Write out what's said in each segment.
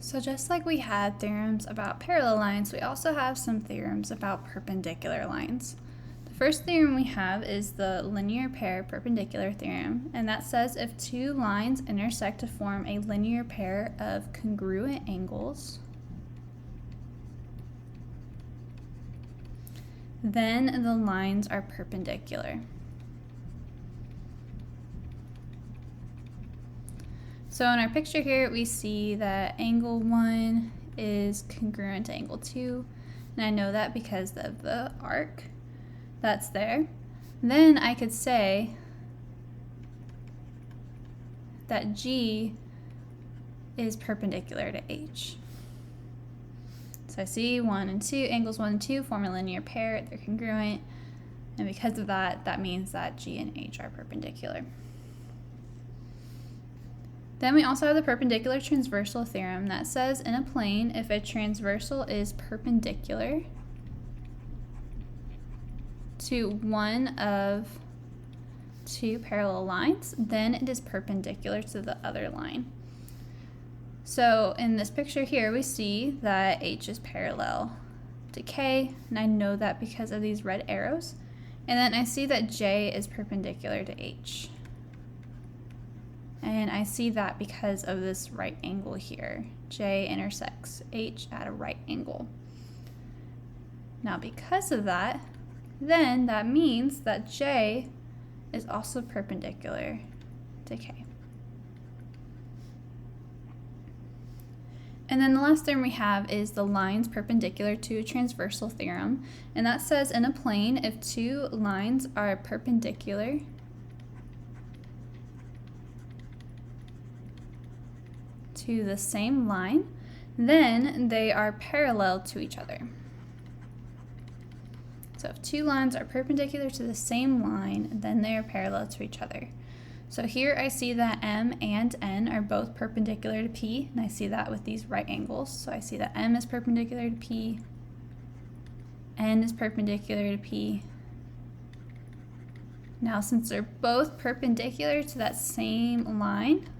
So just like we had theorems about parallel lines, we also have some theorems about perpendicular lines. The first theorem we have is the linear pair perpendicular theorem, and that says if two lines intersect to form a linear pair of congruent angles, then the lines are perpendicular. So in our picture here, we see that angle 1 is congruent to angle 2, and I know that because of the arc that's there. Then I could say that G is perpendicular to H. So I see angles 1 and 2 form a linear pair, they're congruent, and because of that, that means that G and H are perpendicular. Then we also have the perpendicular transversal theorem that says in a plane, if a transversal is perpendicular to one of two parallel lines, then it is perpendicular to the other line. So in this picture here, we see that H is parallel to K, and I know that because of these red arrows. And then I see that J is perpendicular to H. And I see that because of this right angle here. J intersects H at a right angle. Now because of that, then that means that J is also perpendicular to K. And then the last theorem we have is the lines perpendicular to a transversal theorem. And that says in a plane, if two lines are perpendicular to the same line, then they are parallel to each other. So if two lines are perpendicular to the same line, then they are parallel to each other. So here I see that M and N are both perpendicular to P, and I see that with these right angles. So I see that M is perpendicular to P, N is perpendicular to P. Now since they're both perpendicular to that same line,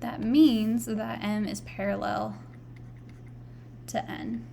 that means that M is parallel to N.